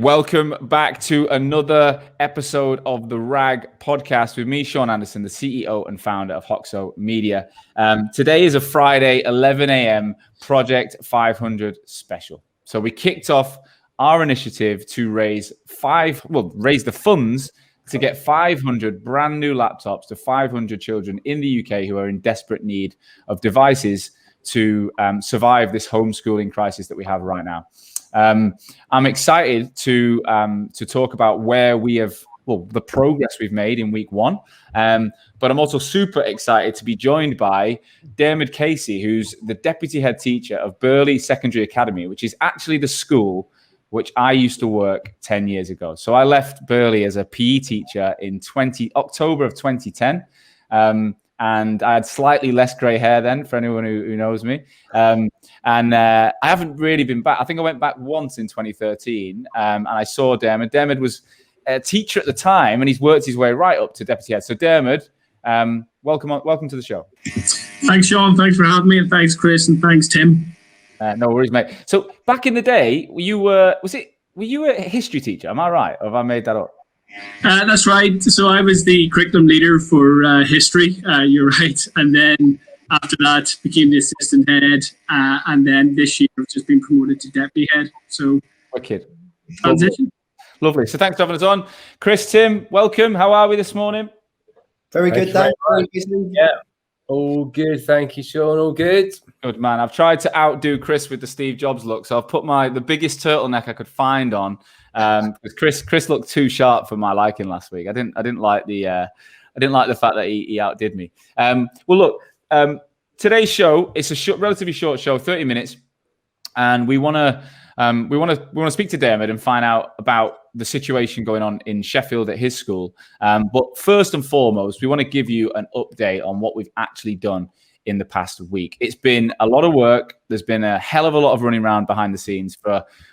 Welcome back to another episode of the RAG podcast with me, Sean Anderson, the CEO and founder of Hoxo Media. Today is a Friday, 11 a.m. Project 500 special. So we kicked off our initiative to raise the funds to get 500 brand new laptops to 500 children in the UK who are in desperate need of devices to survive this homeschooling crisis that we have right now. I'm excited to talk about where we have, the progress we've made in week one. But I'm also super excited to be joined by Diarmaid Casey, who's the deputy head teacher of Burley Secondary Academy, which is actually the school which I used to work 10 years ago. So I left Burley as a PE teacher in October of 2010. And I had slightly less grey hair then, for anyone who knows me. I haven't really been back. I think I went back once in 2013, and I saw Diarmaid. Diarmaid was a teacher at the time, and he's worked his way right up to deputy head. So Diarmaid, welcome to the show. Thanks, Sean. Thanks for having me, and thanks, Chris, and thanks, Tim. No worries, mate. So back in the day, were you a history teacher? Am I right, or have I made that up? That's right. So I was the curriculum leader for history. You're right. And then after that, became the assistant head. And then this year, I've just been promoted to deputy head. So, wicked. Transition. Lovely. So thanks for having us on. Chris, Tim, welcome. How are we this morning? Very good, thanks. Yeah. All good. Thank you, Sean. All good. Good, man. I've tried to outdo Chris with the Steve Jobs look. So I've put the biggest turtleneck I could find on. Because Chris looked too sharp for my liking last week. I didn't like the fact that he outdid me. Today's show, it's a relatively short show, 30 minutes, and we want to speak to Diarmaid and find out about the situation going on in Sheffield at his school. But first and foremost, we want to give you an update on what we've actually done in the past week. It's been a lot of work. There's been a hell of a lot of running around behind the scenes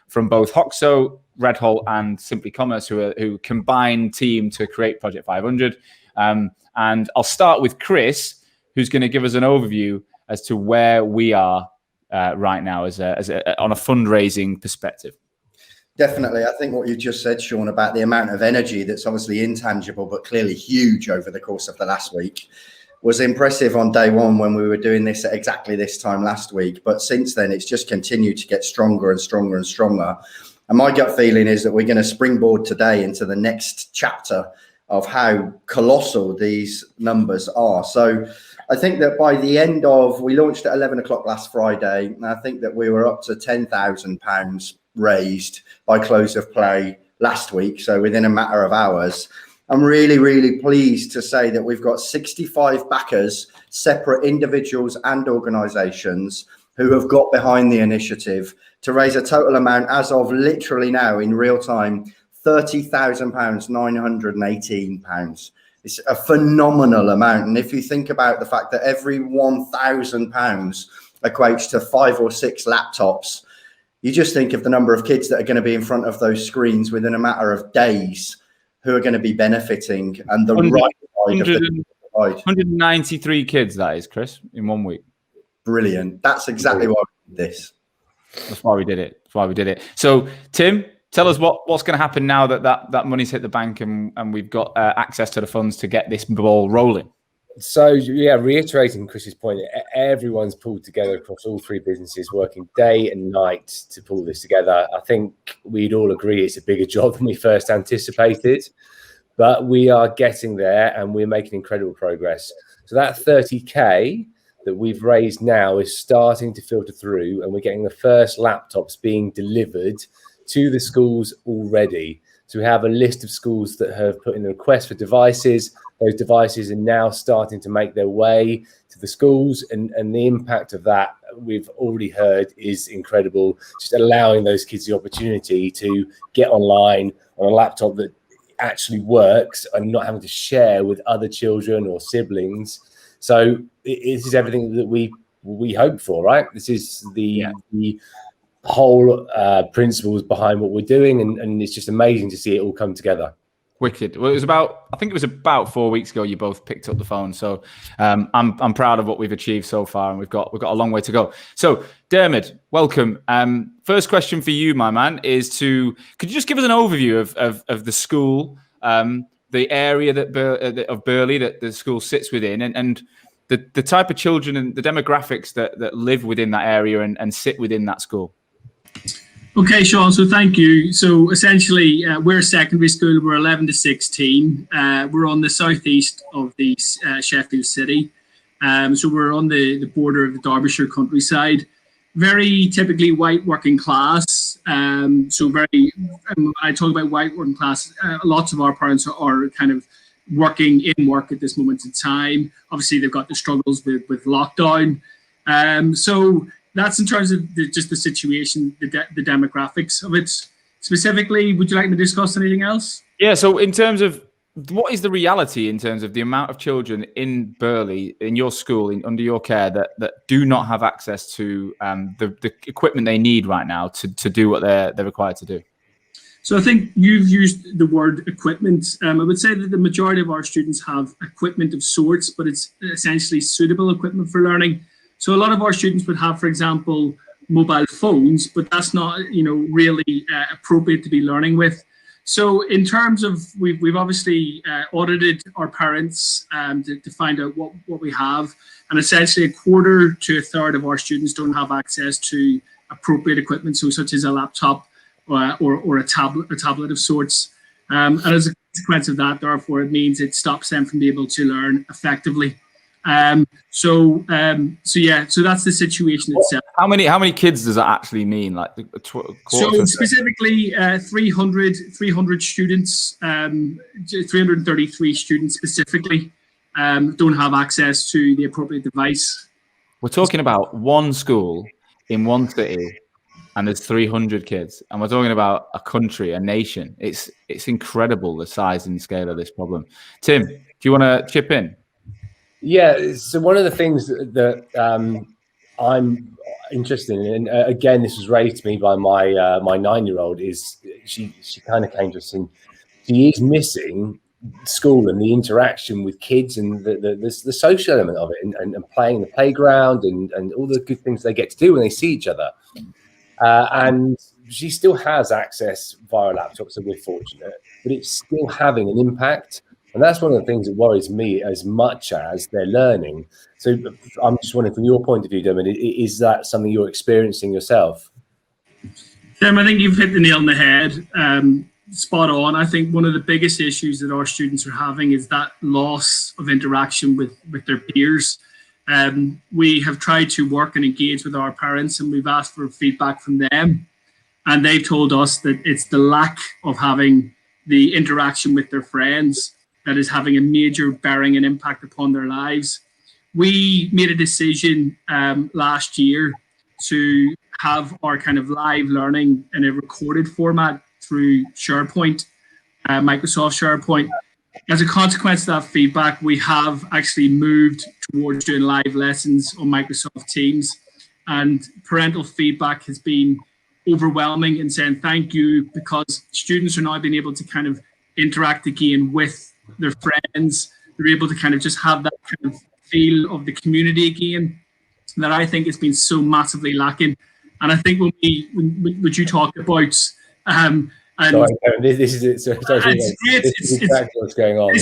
from both Hoxo, Redmond, and Simply Commerce, who combined team to create Project 500. And I'll start with Chris, who's going to give us an overview as to where we are right now as on a fundraising perspective. Definitely. I think what you just said, Sean, about the amount of energy that's obviously intangible, but clearly huge over the course of the last week was impressive on day one when we were doing this at exactly this time last week. But since then, it's just continued to get stronger and stronger and stronger. And my gut feeling is that we're going to springboard today into the next chapter of how colossal these numbers are. So I think that by the end we launched at 11 o'clock last Friday, and I think that we were up to £10,000 raised by close of play last week. So within a matter of hours. I'm really, really pleased to say that we've got 65 backers, separate individuals and organisations who have got behind the initiative to raise a total amount as of literally now in real time, £30,000, £918. It's a phenomenal amount. And if you think about the fact that every £1,000 equates to 5 or 6 laptops, you just think of the number of kids that are going to be in front of those screens within a matter of days who are going to be benefiting, and the right side of the 193 kids, that is, Chris, in 1 week. Brilliant. That's exactly why we did this. That's why we did it. So, Tim, tell us what's going to happen now that money's hit the bank and we've got access to the funds to get this ball rolling. So, yeah, reiterating Chris's point, everyone's pulled together across all 3 businesses, working day and night to pull this together. I think we'd all agree it's a bigger job than we first anticipated, but we are getting there and we're making incredible progress. So that 30K that we've raised now is starting to filter through, and we're getting the first laptops being delivered to the schools already. So we have a list of schools that have put in the request for devices. Those devices are now starting to make their way to the schools, and the impact of that we've already heard is incredible. Just allowing those kids the opportunity to get online on a laptop that actually works and not having to share with other children or siblings. So this is everything that we hope for, right? This is the whole principles behind what we're doing, and it's just amazing to see it all come together. Wicked. Well, I think it was about 4 weeks ago you both picked up the phone. So I'm proud of what we've achieved so far, and we've got a long way to go. So Diarmaid, welcome. First question for you, my man, could you just give us an overview of the school, the area of Burley that the school sits within, and the type of children and the demographics that live within that area and sit within that school? Okay, Sean, so thank you. So essentially, we're a secondary school. We're 11 to 16. We're on the southeast of the Sheffield city. So we're on the border of the Derbyshire countryside. Very typically white working class. When I talk about white working class, lots of our parents are kind of working in work at this moment in time. Obviously, they've got the struggles with lockdown. So that's in terms of just the situation, the demographics of it. Specifically, would you like me to discuss anything else? Yeah, so in terms of what is the reality in terms of the amount of children in Burley, in your school, under your care, that do not have access to the equipment they need right now to do what they're required to do? So I think you've used the word equipment. I would say that the majority of our students have equipment of sorts, but it's essentially suitable equipment for learning. So a lot of our students would have, for example, mobile phones, but that's not, really appropriate to be learning with. So in terms of, we've obviously audited our parents to find out what we have, and essentially a quarter to a third of our students don't have access to appropriate equipment, so such as a laptop or a tablet of sorts. And as a consequence of that, therefore, it means it stops them from being able to learn effectively. So that's the situation itself. How many kids does that actually mean? Like so specifically 300 students, 333 students specifically don't have access to the appropriate device. We're talking about one school in one city, and there's 300 kids, and we're talking about a country, a nation. It's incredible, the size and scale of this problem. Tim, do you want to chip in? Yeah, so one of the things that I'm interested in, and again, this was raised to me by my 9-year-old, is she kind of came to us and she is missing school and the interaction with kids and the social element of it and playing in the playground and all the good things they get to do when they see each other. And she still has access via laptop, so we're fortunate, but it's still having an impact. And that's one of the things that worries me as much as they're learning. So I'm just wondering, from your point of view, Diarmaid, is that something you're experiencing yourself? Tim, I think you've hit the nail on the head. Spot on. I think one of the biggest issues that our students are having is that loss of interaction with their peers. We have tried to work and engage with our parents, and we've asked for feedback from them. And they've told us that it's the lack of having the interaction with their friends that is having a major bearing and impact upon their lives. We made a decision last year to have our kind of live learning in a recorded format through SharePoint, Microsoft SharePoint. As a consequence of that feedback, we have actually moved towards doing live lessons on Microsoft Teams, and parental feedback has been overwhelming in saying thank you, because students are now being able to kind of interact again with their friends. They're able to kind of just have that kind of feel of the community again that I think has been so massively lacking. And I think when you talk about this is it. It's exactly what's going on.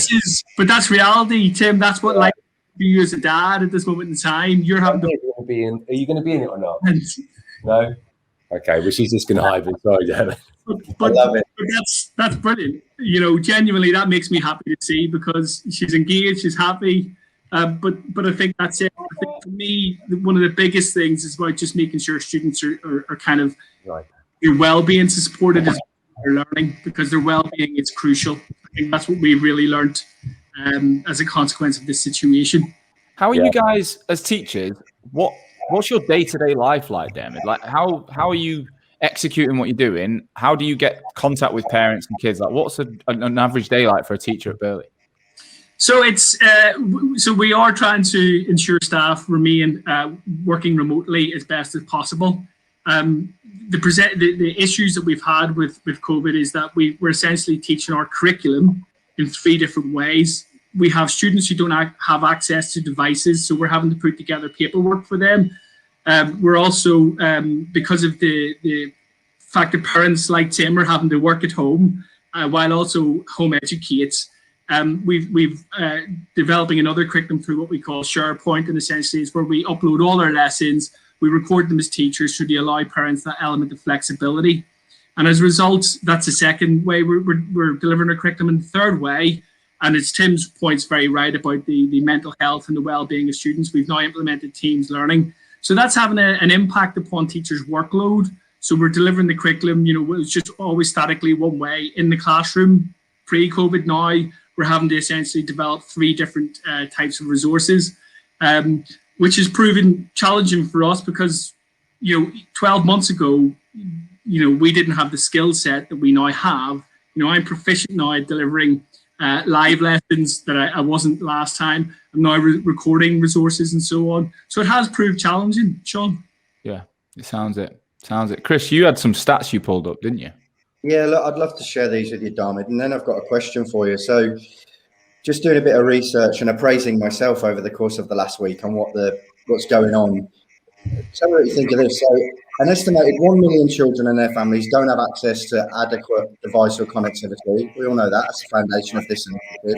But that's reality, Tim. That's what life for you as a dad at this moment in time. You're having are you going to be in it or not? No. Okay, well, she's just going to hide it. Sorry, Diarmaid. But I love it. But that's brilliant. Genuinely, that makes me happy to see, because she's engaged, she's happy. But I think that's it. I think for me, one of the biggest things is about just making sure students are kind of their well-being is supported as their learning, because their well-being is crucial. I think that's what we really learned as a consequence of this situation. How are you guys as teachers? What's your day-to-day life like, Diarmaid? Like, how are you executing what you're doing? How do you get contact with parents and kids? Like, what's an average day like for a teacher at Burley? So so we are trying to ensure staff remain working remotely as best as possible. The issues that we've had with COVID is that we're essentially teaching our curriculum in 3 different ways. We have students who don't have access to devices, so we're having to put together paperwork for them. We're also, because of the fact that parents like Tim are having to work at home while also home educate, we've developing another curriculum through what we call SharePoint, and essentially is where we upload all our lessons, we record them as teachers, so they allow parents that element of flexibility. And as a result, that's the second way we're delivering our curriculum. And the third way, and it's Tim's point's very right about the mental health and the well-being of students, we've now implemented Teams Learning. So that's having an impact upon teachers' workload. So we're delivering the curriculum, it was just always statically one way in the classroom pre-COVID. Now we're having to essentially develop 3 different types of resources, which has proven challenging for us because, 12 months ago, we didn't have the skill set that we now have. I'm proficient now at delivering live lessons that I wasn't last time. I'm now recording resources and so on. So it has proved challenging, Sean. Yeah, it sounds it. Chris, you had some stats you pulled up, didn't you? Yeah, look, I'd love to share these with you, Diarmaid, and then I've got a question for you. So just doing a bit of research and appraising myself over the course of the last week on what's going on. Tell me what you think of this. So an estimated 1 million children and their families don't have access to adequate device or connectivity. We all know that. That's the foundation of this initiative.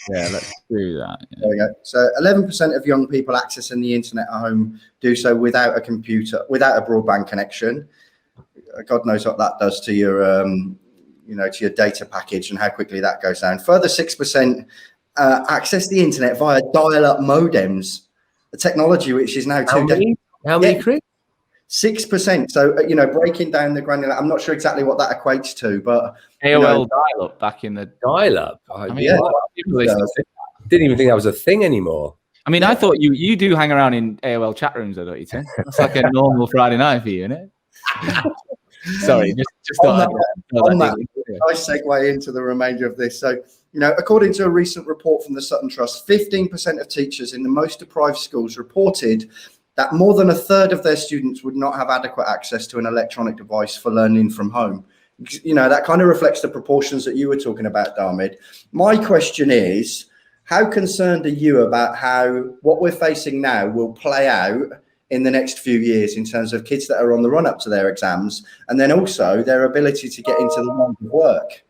Yeah, let's do that. Yeah. There we go. So 11% of young people accessing the internet at home do so without a computer, without a broadband connection. God knows what that does to your, to your data package and how quickly that goes down. Further 6% access the internet via dial-up modems, a technology which is now How many, Chris? 6%. So, breaking down the granular, I'm not sure exactly what that equates to, but AOL dial-up back in the dial-up. Yeah. Didn't even think that was a thing anymore. I mean, I thought you do hang around in AOL chat rooms, though, don't you, Tim? That's like a normal Friday night for you, isn't it? Sorry, just on that, nice segue into the remainder of this. So, according to a recent report from the Sutton Trust, 15% of teachers in the most deprived schools reported that more than a third of their students would not have adequate access to an electronic device for learning from home. That kind of reflects the proportions that you were talking about, Diarmaid. My question is, how concerned are you about how what we're facing now will play out in the next few years in terms of kids that are on the run up to their exams, and then also their ability to get into the world of work?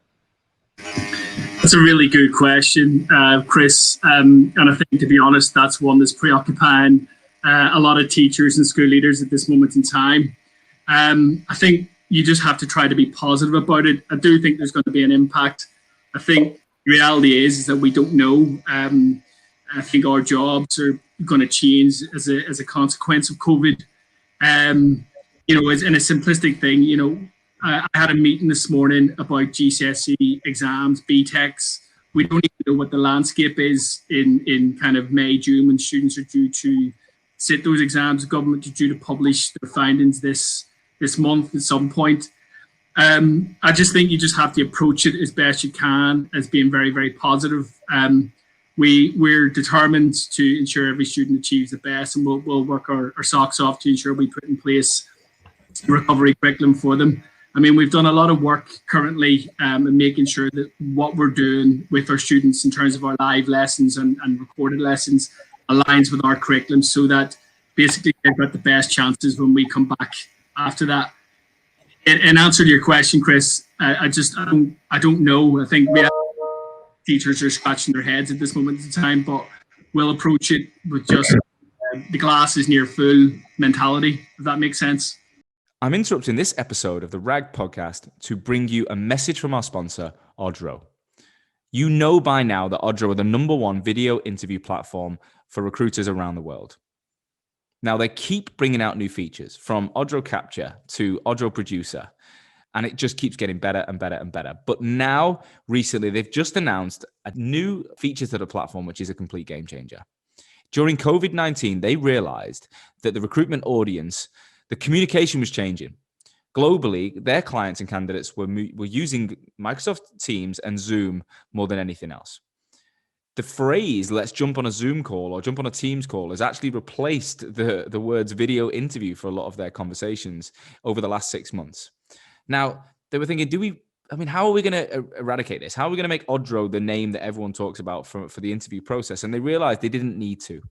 That's a really good question, Chris. And I think, to be honest, that's one that's preoccupying a lot of teachers and school leaders at this moment in time. I think you just have to try to be positive about it. I do think there's going to be an impact. I think the reality is that we don't know. I think our jobs are going to change as a consequence of COVID. As in a simplistic thing, I had a meeting this morning about GCSE exams, BTECs. We don't even know what the landscape is in kind of May, June, when students are due to sit those exams. The government is due to publish their findings this month at some point. I just think you just have to approach it as best you can as being very, very positive. We're determined to ensure every student achieves the best, and we'll work our socks off to ensure we put in place a recovery curriculum for them. I mean, we've done a lot of work currently in making sure that what we're doing with our students in terms of our live lessons and recorded lessons aligns with our curriculum, so that basically they've got the best chances when we come back after that. In answer to your question, Chris, I don't know. I think teachers are scratching their heads at this moment in time, but we'll approach it with just the glass is near full mentality, if that makes sense. I'm interrupting this episode of the RAG podcast to bring you a message from our sponsor, Odro. You know by now that Odro are the #1 video interview platform for recruiters around the world. Now, they keep bringing out new features, from Odro Capture to Odro Producer, and it just keeps getting better and better and better. But now, recently, they've just announced a new feature to the platform, which is a complete game changer. During COVID-19, they realized that the recruitment audience, the communication was changing. Globally, their clients and candidates were using Microsoft Teams and Zoom more than anything else. The phrase, let's jump on a Zoom call or jump on a Teams call, has actually replaced the words video interview for a lot of their conversations over the last 6 months. Now, they were thinking, how are we going to eradicate this? How are we going to make Odro the name that everyone talks about for the interview process? And they realized they didn't need to.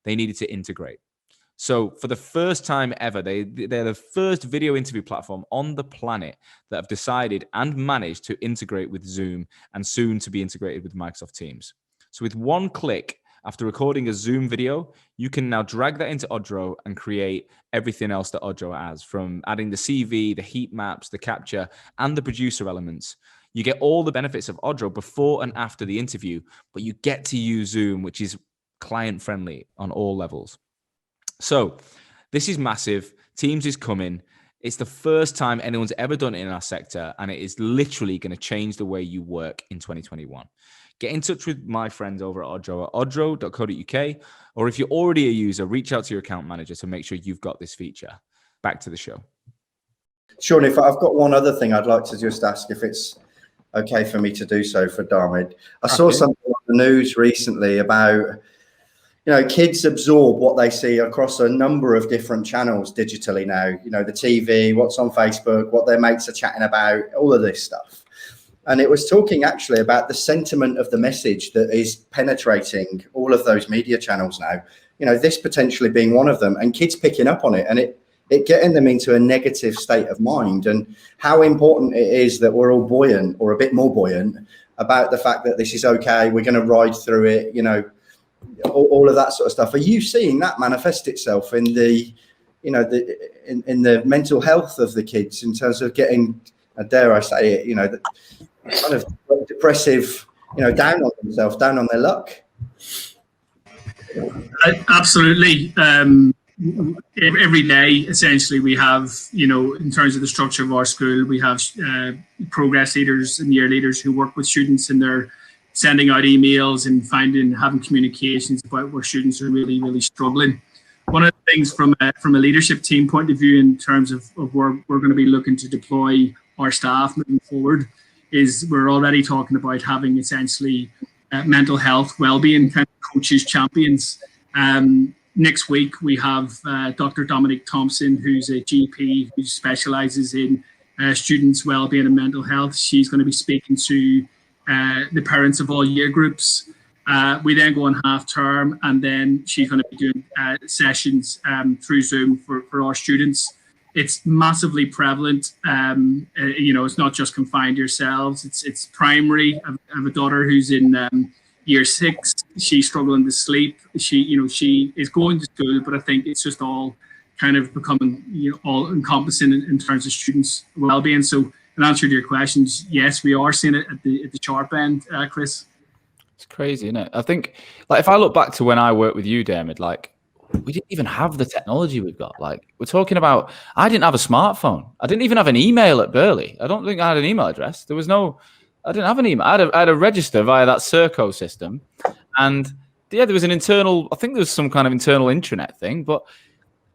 They needed to integrate. So for the first time ever, they're the first video interview platform on the planet that have decided and managed to integrate with Zoom and soon to be integrated with Microsoft Teams. So with one click, after recording a Zoom video, you can now drag that into Odro and create everything else that Odro has, from adding the CV, the heat maps, the capture, and the producer elements. You get all the benefits of Odro before and after the interview, but you get to use Zoom, which is client-friendly on all levels. So this is massive. Teams is coming. It's the first time anyone's ever done it in our sector, and it is literally going to change the way you work in 2021. Get in touch with my friends over at Odro at odro.co.uk, or if you're already a user, reach out to your account manager to make sure you've got this feature. Back to the show. Sean, if I've got one other thing I'd like to just ask, if it's okay for me to do so for Diarmaid. I saw something on the news recently about, kids absorb what they see across a number of different channels digitally now, the TV, what's on Facebook, what their mates are chatting about, all of this stuff. And it was talking actually about the sentiment of the message that is penetrating all of those media channels now, this potentially being one of them, and kids picking up on it and it getting them into a negative state of mind, and how important it is that we're all buoyant, or a bit more buoyant, about the fact that this is okay, we're going to ride through it, all of that sort of stuff. Are you seeing that manifest itself in the, in the mental health of the kids, in terms of getting, dare I say it, the kind of depressive, down on themselves, down on their luck? Absolutely. Every day, essentially, we have, in terms of the structure of our school, we have progress leaders and year leaders who work with students, and they're sending out emails and having communications about where students are really, really struggling. One of the things from a leadership team point of view, in terms of where we're going to be looking to deploy our staff moving forward, is we're already talking about having essentially mental health well-being kind of coaches, champions. Next week, we have Dr. Dominic Thompson, who's a GP who specialises in students' well-being and mental health. She's going to be speaking to the parents of all year groups. We then go on half term, and then she's going to be doing sessions through Zoom for our students. It's massively prevalent. It's not just confined to yourselves. It's primary. I have a daughter who's in year 6. She's struggling to sleep. She is going to school, but I think it's just all kind of becoming all encompassing in terms of students' well-being. So, in answer to your questions, yes, we are seeing it at the sharp end, Chris. It's crazy, isn't it? I think, if I look back to when I worked with you, Diarmaid, we didn't even have the technology we've got. We're talking about, I didn't have a smartphone. I didn't even have an email at Burley. I don't think I had an email address. I didn't have an email. I had a register via that Serco system. And there was an internal, I think there was some kind of internal intranet thing, but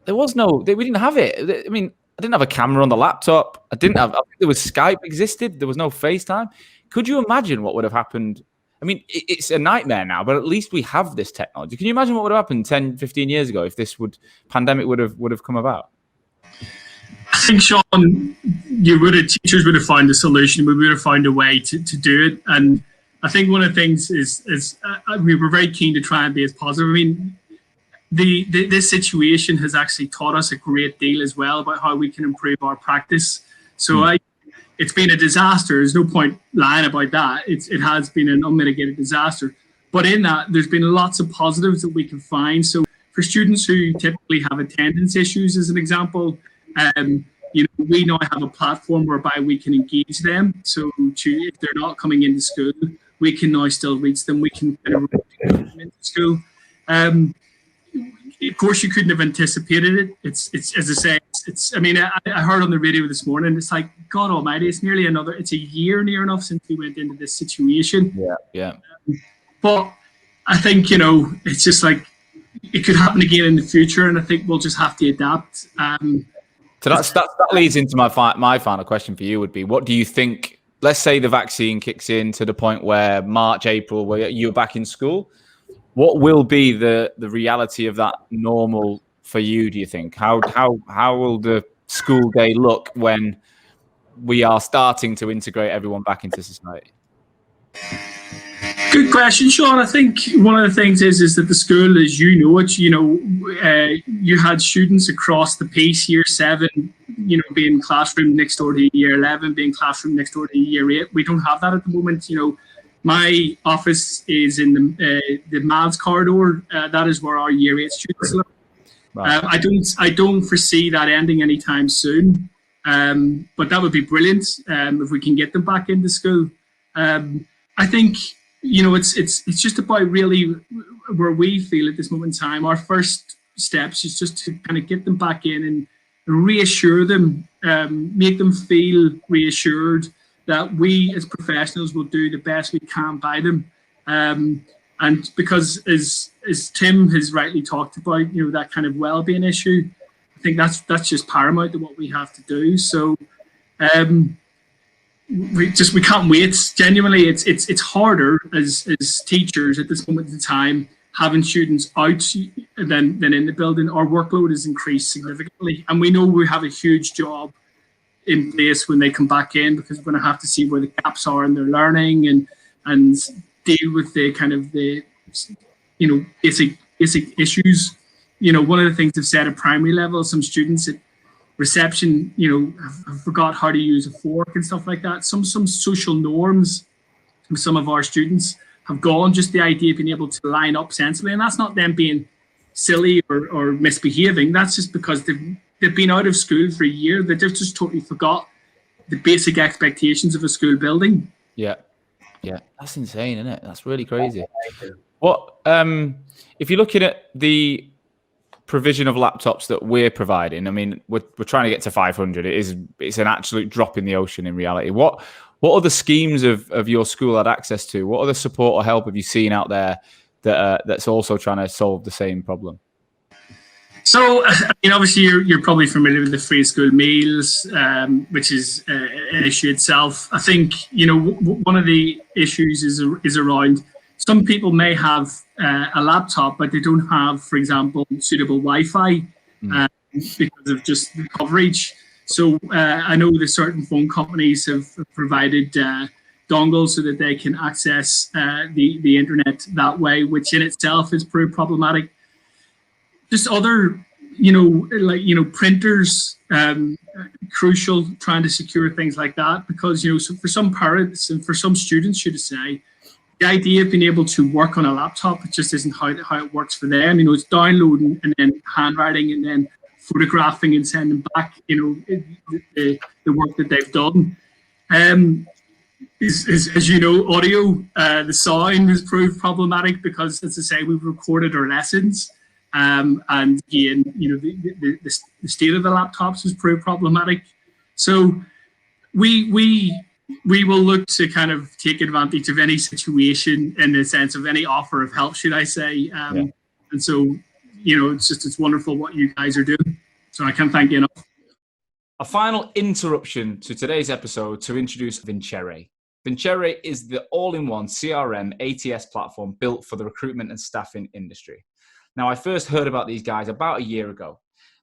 we didn't have it. I mean, I didn't have a camera on the laptop. I think there was Skype existed. There was no FaceTime. Could you imagine what would have happened? I mean, it's a nightmare now, but at least we have this technology. Can you imagine what would have happened 10, 15 years ago if this pandemic would have come about? I think, Sean, teachers would have found a solution. We would have found a way to do it. And I think one of the things is we were very keen to try and be as positive. I mean, this situation has actually taught us a great deal as well about how we can improve our practice. So it's been a disaster. There's no point lying about that. It has been an unmitigated disaster. But in that, there's been lots of positives that we can find. So for students who typically have attendance issues, as an example, we now have a platform whereby we can engage them. So if they're not coming into school, we can now still reach them. We can kind of them into school. Of course, you couldn't have anticipated it. It's as I say, I mean, I heard on the radio this morning, it's like, God almighty, it's a year near enough since we went into this situation. Yeah. But I think, it's just like, it could happen again in the future, and I think we'll just have to adapt. So that leads into my final question for you would be, what do you think, let's say the vaccine kicks in to the point where March, April, where you're back in school, what will be the reality of that normal for you, do you think? How will the school day look when we are starting to integrate everyone back into society? Good question, Sean. I think one of the things is that the school, as you know it, you had students across the piece, year 7, being classroom next door to year 11, being classroom next door to year 8. We don't have that at the moment. My office is in the maths corridor. That is where our year 8 students live. Right. I don't foresee that ending anytime soon. But that would be brilliant if we can get them back into school. I think it's just about really where we feel at this moment in time. Our first steps is just to kind of get them back in and reassure them, make them feel reassured that we as professionals will do the best we can by them. And because as Tim has rightly talked about, that kind of well-being issue, I think that's just paramount to what we have to do. So we can't wait. Genuinely, it's harder as teachers at this moment in time, having students out than in the building. Our workload has increased significantly, and we know we have a huge job in place when they come back in, because we're going to have to see where the gaps are in their learning and deal with the kind of the basic issues. One of the things they've said at primary level, some students at reception, have forgot how to use a fork and stuff like that. Some social norms with some of our students have gone. Just the idea of being able to line up sensibly, and that's not them being silly or misbehaving. That's just because they've been out of school for a year. They've just totally forgot the basic expectations of a school building. Yeah, that's insane, isn't it? That's really crazy. What if you're looking at the provision of laptops that we're providing? I mean, we're trying to get to 500. It's an absolute drop in the ocean in reality. What other schemes of your school had access to? What other support or help have you seen out there that's also trying to solve the same problem? So, obviously you're probably familiar with the free school meals, which is an issue itself. I think, one of the issues is around, some people may have a laptop, but they don't have, for example, suitable Wi-Fi because of just the coverage. So I know that certain phone companies have provided dongles so that they can access the internet that way, which in itself is pretty problematic. Just other, printers, crucial, trying to secure things like that, because, so for some parents and for some students, should I say, the idea of being able to work on a laptop, it just isn't how it works for them. It's downloading and then handwriting and then photographing and sending back, the work that they've done. As you know, audio, the sound has proved problematic because, as I say, we've recorded our lessons. And again, the state of the laptops has proved problematic. So we will look to kind of take advantage of any situation in the sense of any offer of help, should I say. And so, it's wonderful what you guys are doing. So I can't thank you enough. A final interruption to today's episode to introduce Vincere. Vincere is the all-in-one CRM ATS platform built for the recruitment and staffing industry. Now, I first heard about these guys about a year ago.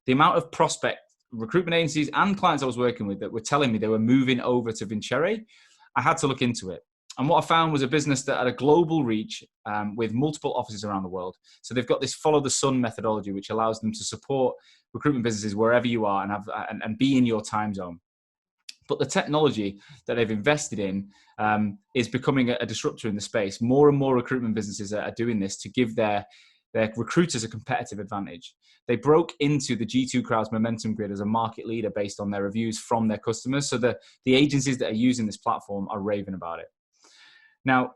The amount of prospect recruitment agencies and clients I was working with that were telling me they were moving over to Vincere, I had to look into it. And what I found was a business that had a global reach with multiple offices around the world. So they've got this follow the sun methodology, which allows them to support recruitment businesses wherever you are and be in your time zone. But the technology that they've invested in is becoming a disruptor in the space. More and more recruitment businesses are doing this to give their recruiters a competitive advantage. They broke into the G2 Crowd's momentum grid as a market leader based on their reviews from their customers. So the agencies that are using this platform are raving about it. Now,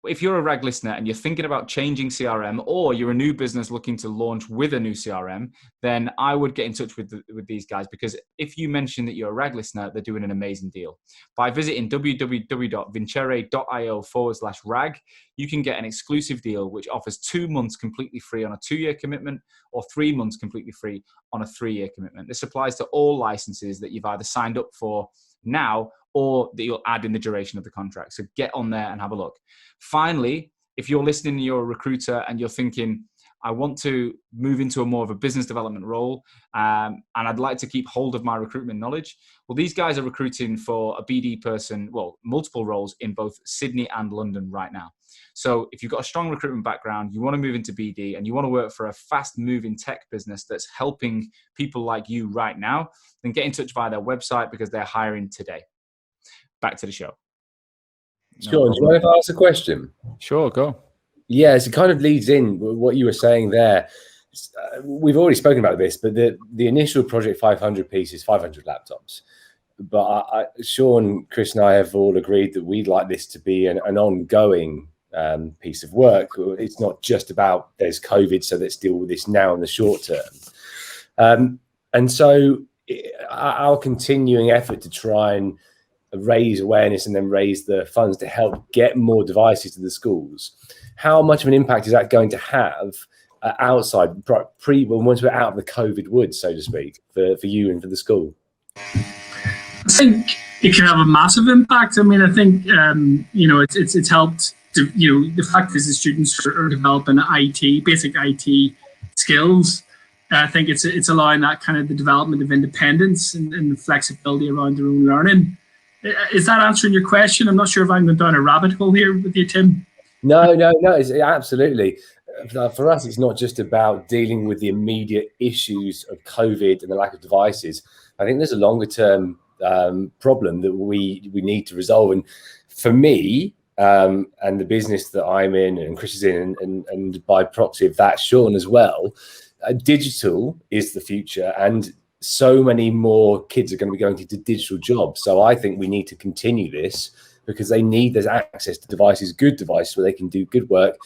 if you're a RAG listener and you're thinking about changing CRM, or you're a new business looking to launch with a new CRM, then I would get in touch with these guys, because if you mention that you're a RAG listener, they're doing an amazing deal. By visiting www.vincere.io/RAG, you can get an exclusive deal which offers 2 months completely free on a 2-year commitment, or 3 months completely free on a 3-year commitment. This applies to all licenses that you've either signed up for now or that you'll add in the duration of the contract. So get on there and have a look. Finally, if you're listening and you're a recruiter and you're thinking, I want to move into a more of a business development role, and I'd like to keep hold of my recruitment knowledge. Well, these guys are recruiting for a BD person, well, multiple roles in both Sydney and London right now. So if you've got a strong recruitment background, you want to move into BD and you want to work for a fast-moving tech business that's helping people like you right now, then get in touch via their website because they're hiring today. Back to the show. Sean, do you mind if I ask a question? Sure, go. Yes, it kind of leads in what you were saying there. We've already spoken about this, but the initial Project 500 piece is 500 laptops. But Sean, Chris and I have all agreed that we'd like this to be an ongoing piece of work. It's not just about there's COVID, so let's deal with this now in the short term. And so our continuing effort to try and raise awareness and then raise the funds to help get more devices to the schools, how much of an impact is that going to have outside, once we're out of the COVID woods, so to speak, for you and for the school? I think it can have a massive impact. I mean, I think, it's helped to, the fact is the students are developing basic IT skills. I think it's allowing that kind of the development of independence and the flexibility around their own learning. Is that answering your question? I'm not sure if I'm going down a rabbit hole here with you, Tim. No, it's absolutely. For us, it's not just about dealing with the immediate issues of COVID and the lack of devices. I think there's a longer term problem that we need to resolve. And for me, and the business that I'm in and Chris is in, and by proxy of that, Sean as well, digital is the future. And so many more kids are going to be going into digital jobs. So I think we need to continue this because there's access to devices, good devices where they can do good work.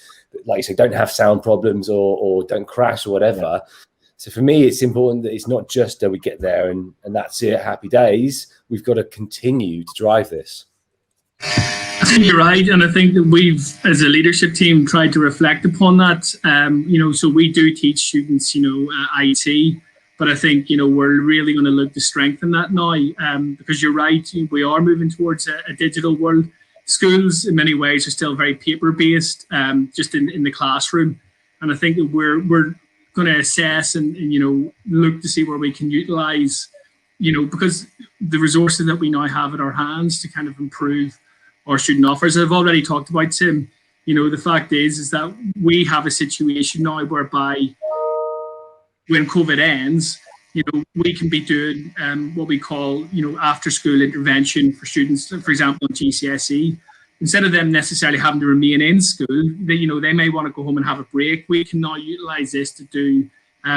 Like you say, don't have sound problems or don't crash or whatever. So for me, it's important that it's not just we get there and that's it, happy days. We've got to continue to drive this. I think you're right. And I think that we've, as a leadership team, tried to reflect upon that. So we do teach students, IT. But I think, we're really going to look to strengthen that now because you're right, we are moving towards a digital world. Schools, in many ways, are still very paper-based, just in the classroom. And I think that we're going to assess and look to see where we can utilise, because the resources that we now have at our hands to kind of improve our student offers. I've already talked about, Tim, the fact is that we have a situation now whereby when COVID ends, we can be doing what we call, after school intervention for students, for example, in GCSE. Instead of them necessarily having to remain in school, they may want to go home and have a break. We can now utilise this to do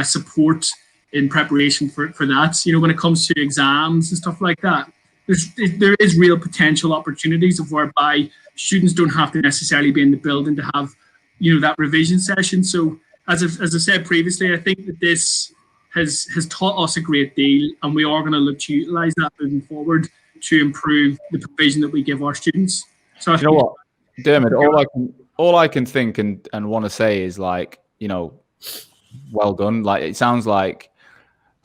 support in preparation for that. When it comes to exams and stuff like that, there is real potential opportunities of whereby students don't have to necessarily be in the building to have, that revision session. So as I said previously, I think that this has taught us a great deal, and we are going to look to utilise that moving forward to improve the provision that we give our students. So you know what, Diarmaid, all I can think and want to say is well done. Like, it sounds like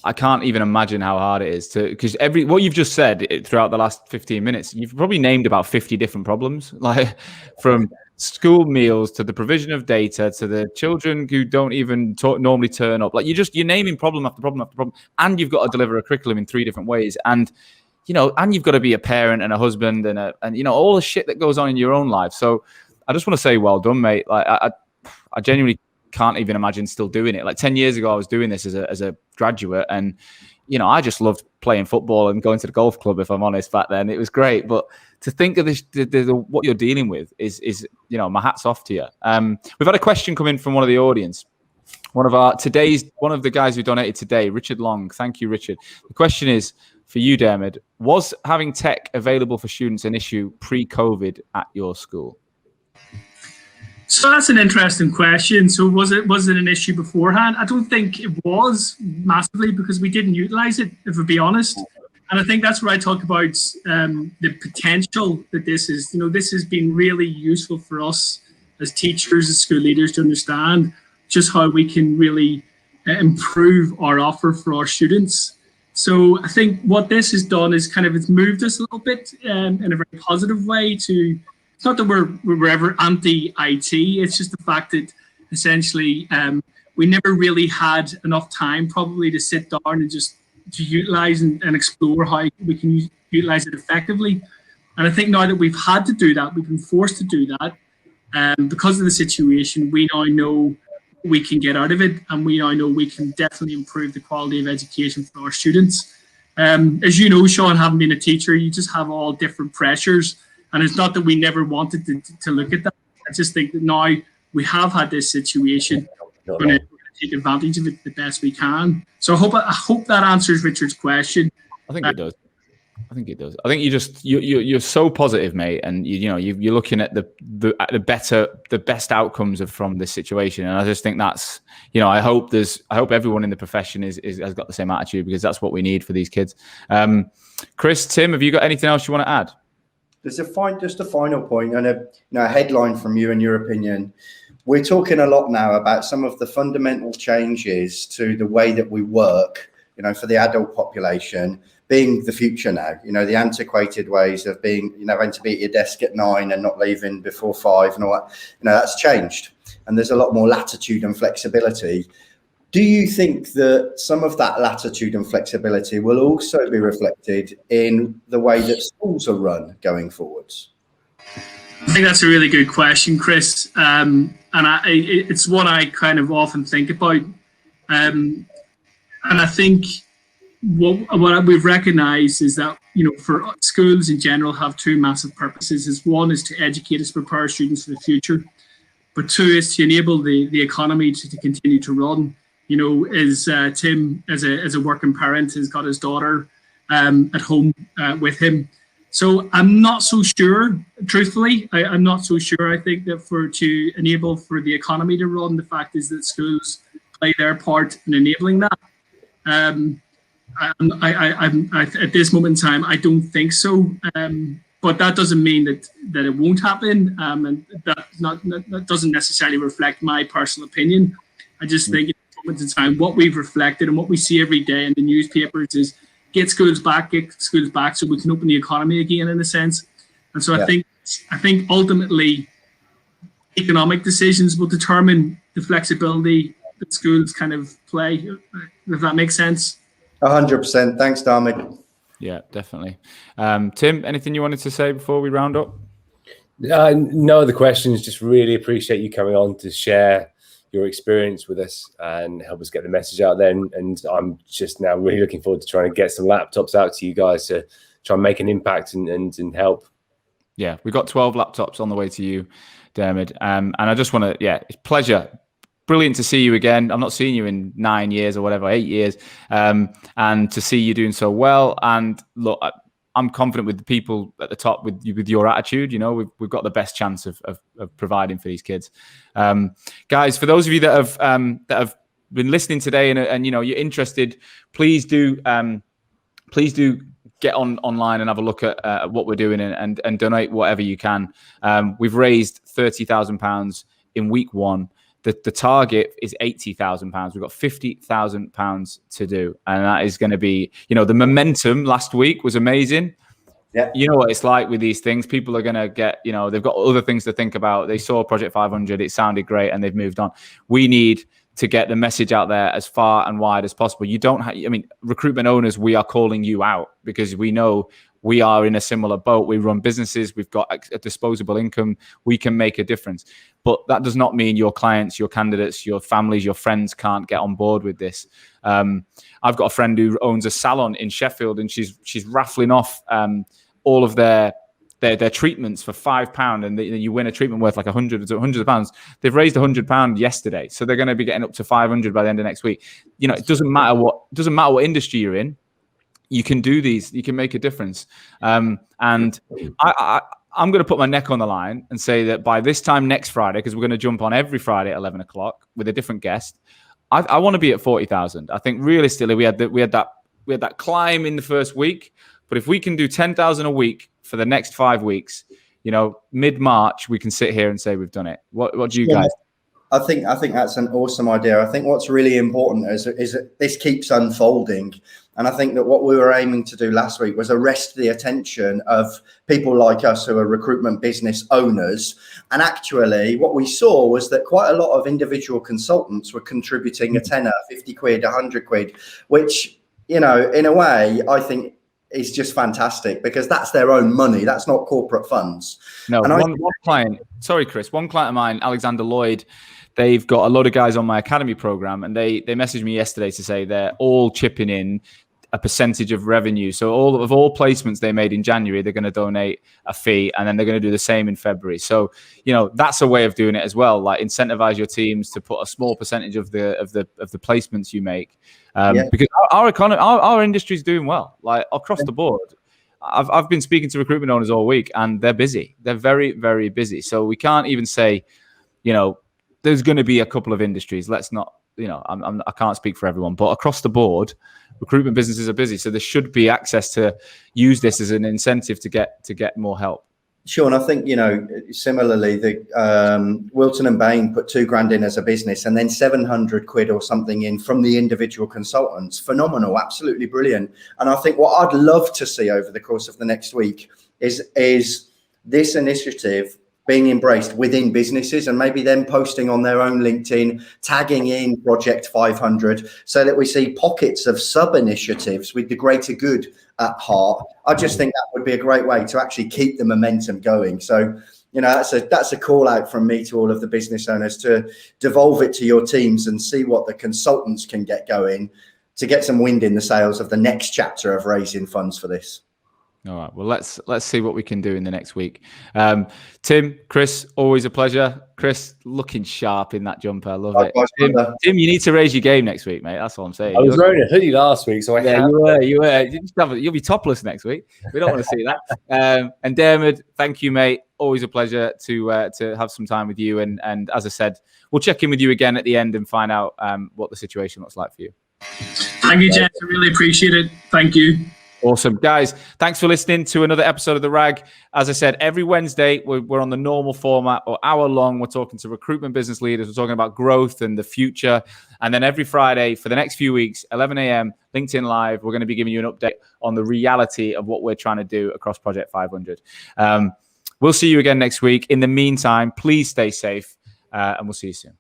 I can't even imagine how hard it is because what you've just said throughout the last 15 minutes, you've probably named about 50 different problems, like from school meals to the provision of data to the children who don't even normally turn up. Like you're naming problem after problem after problem, and you've got to deliver a curriculum in 3 different ways. And, and you've got to be a parent and a husband and all the shit that goes on in your own life. So I just want to say, well done, mate. Like I genuinely can't even imagine still doing it. Like 10 years ago, I was doing this as a graduate, and I just loved playing football and going to the golf club. If I'm honest, back then it was great. But to think of this, what you're dealing with is my hat's off to you. We've had a question come in from one of the audience. One of the guys who donated today, Richard Long. Thank you, Richard. The question is for you, Diarmaid. Was having tech available for students an issue pre-COVID at your school? So that's an interesting question. So was it an issue beforehand? I don't think it was massively because we didn't utilise it, if I be honest. And I think that's where I talk about the potential that this is. This has been really useful for us as teachers, as school leaders, to understand just how we can really improve our offer for our students. So I think what this has done is it's moved us a little bit in a very positive way to. It's not that we're ever anti-IT. It's just the fact that essentially we never really had enough time probably to sit down and just to utilize and explore how we can utilize it effectively. And I think now that we've had to do that, we've been forced to do that, because of the situation, we now know we can get out of it, and we now know we can definitely improve the quality of education for our students. As you know, Sean, having been a teacher, you just have all different pressures, and it's not that we never wanted to look at that. I just think that now we have had this situation, we're going to take advantage of it the best we can. So I hope that answers Richard's question. I think it does. I think you're so positive, mate, and you're looking at the best outcomes from this situation, and I just think that's, I hope everyone in the profession has got the same attitude, because that's what we need for these kids. Chris, Tim, have you got anything else you want to add? There's just a final point and a headline from you and your opinion. We're talking a lot now about some of the fundamental changes to the way that we work, for the adult population being the future now. The antiquated ways of being, having to be at your desk at 9 and not leaving before 5 and all that, that's changed. And there's a lot more latitude and flexibility. Do you think that some of that latitude and flexibility will also be reflected in the way that schools are run going forwards? I think that's a really good question, Chris. And it's what I kind of often think about. And I think what we've recognised is that, for schools in general have two massive purposes. One is to educate us, prepare students for the future. But two is to enable the economy to continue to run. As Tim, as a working parent, has got his daughter at home with him. So I'm not so sure, truthfully, I'm not so sure. I think that to enable for the economy to run, the fact is that schools play their part in enabling that. At this moment in time, I don't think so. But that doesn't mean that it won't happen. And that doesn't necessarily reflect my personal opinion. I just think at this moment in time, what we've reflected and what we see every day in the newspapers is get schools back so we can open the economy again, in a sense. And so I think ultimately economic decisions will determine the flexibility that schools kind of play, if that makes sense. 100%. Thanks, Diarmaid. Yeah, definitely. Tim, anything you wanted to say before we round up? No other questions. Just really appreciate you coming on to share your experience with us and help us get the message out there. And I'm just now really looking forward to trying to get some laptops out to you guys to try and make an impact and help. Yeah, we've got 12 laptops on the way to you, Diarmaid. And I just want to, it's a pleasure. Brilliant to see you again. I'm not seeing you in 9 years or whatever, 8 years. And to see you doing so well. And look, I'm confident with the people at the top with your attitude. We've got the best chance of providing for these kids. Guys, for those of you that have been listening today and you're interested, please do get online and have a look at what we're doing and donate whatever you can. We've raised £30,000 in week 1. The target is £80,000. We've got £50,000 to do. And that is going to be, the momentum last week was amazing. Yeah. You know what it's like with these things. People are going to get, they've got other things to think about. They saw Project 500. It sounded great and they've moved on. We need to get the message out there as far and wide as possible. You don't have, recruitment owners, we are calling you out because we know we are in a similar boat. We run businesses. We've got a disposable income. We can make a difference. But that does not mean your clients, your candidates, your families, your friends can't get on board with this. I've got a friend who owns a salon in Sheffield, and she's raffling off all of their treatments for £5, and you win a treatment worth like hundreds of pounds. They've raised £100 yesterday, so they're going to be getting up to 500 by the end of next week. It doesn't matter what industry you're in. You can do these. You can make a difference. And I'm going to put my neck on the line and say that by this time next Friday, because we're going to jump on every Friday at 11 o'clock with a different guest, I want to be at 40,000. I think realistically, we had that climb in the first week, but if we can do 10,000 a week for the next 5 weeks, mid-March, we can sit here and say we've done it. What do you guys? I think that's an awesome idea. I think what's really important is that this keeps unfolding, And I think that what we were aiming to do last week was arrest the attention of people like us who are recruitment business owners. And actually what we saw was that quite a lot of individual consultants were contributing a tenner, 50 quid, 100 quid, which, you know, in a way, I think is just fantastic because that's their own money. That's not corporate funds. No, and one client, sorry, Chris, one client of mine, Alexander Lloyd, they've got a lot of guys on my academy program, and they messaged me yesterday to say they're all chipping in a percentage of revenue. So all placements they made in January, they're going to donate a fee, and then they're going to do the same in February. So, you know, that's a way of doing it as well. Like incentivize your teams to put a small percentage of the placements you make, because our economy, our industry is doing well, like across the board. I've been speaking to recruitment owners all week, and they're busy. They're very, very busy. So we can't even say, you know, there's going to be a couple of industries. Let's not, you know, I can't speak for everyone, but across the board, recruitment businesses are busy. So there should be access to use this as an incentive to get more help. Sean, I think, you know, similarly, the Wilton and Bain put £2,000 in as a business and then 700 quid or something in from the individual consultants. Phenomenal, absolutely brilliant. And I think what I'd love to see over the course of the next week is this initiative being embraced within businesses, and maybe them posting on their own LinkedIn, tagging in Project 500, so that we see pockets of sub-initiatives with the greater good at heart. I just think that would be a great way to actually keep the momentum going. So, you know, that's a call out from me to all of the business owners to devolve it to your teams and see what the consultants can get going to get some wind in the sails of the next chapter of raising funds for this. All right. Well, let's see what we can do in the next week. Tim, Chris, always a pleasure. Chris, looking sharp in that jumper. I love it. Tim, you need to raise your game next week, mate. That's all I'm saying. I was wearing a hoodie last week, so you were. You'll be topless next week. We don't want to see that. And Diarmaid, thank you, mate. Always a pleasure to have some time with you. And as I said, we'll check in with you again at the end and find out what the situation looks like for you. Thank you, Jess. I really appreciate it. Thank you. Awesome. Guys, thanks for listening to another episode of The Rag. As I said, every Wednesday, we're on the normal format, or hour long. We're talking to recruitment business leaders. We're talking about growth and the future. And then every Friday for the next few weeks, 11 a.m., LinkedIn Live, we're going to be giving you an update on the reality of what we're trying to do across Project 500. We'll see you again next week. In the meantime, please stay safe, and we'll see you soon.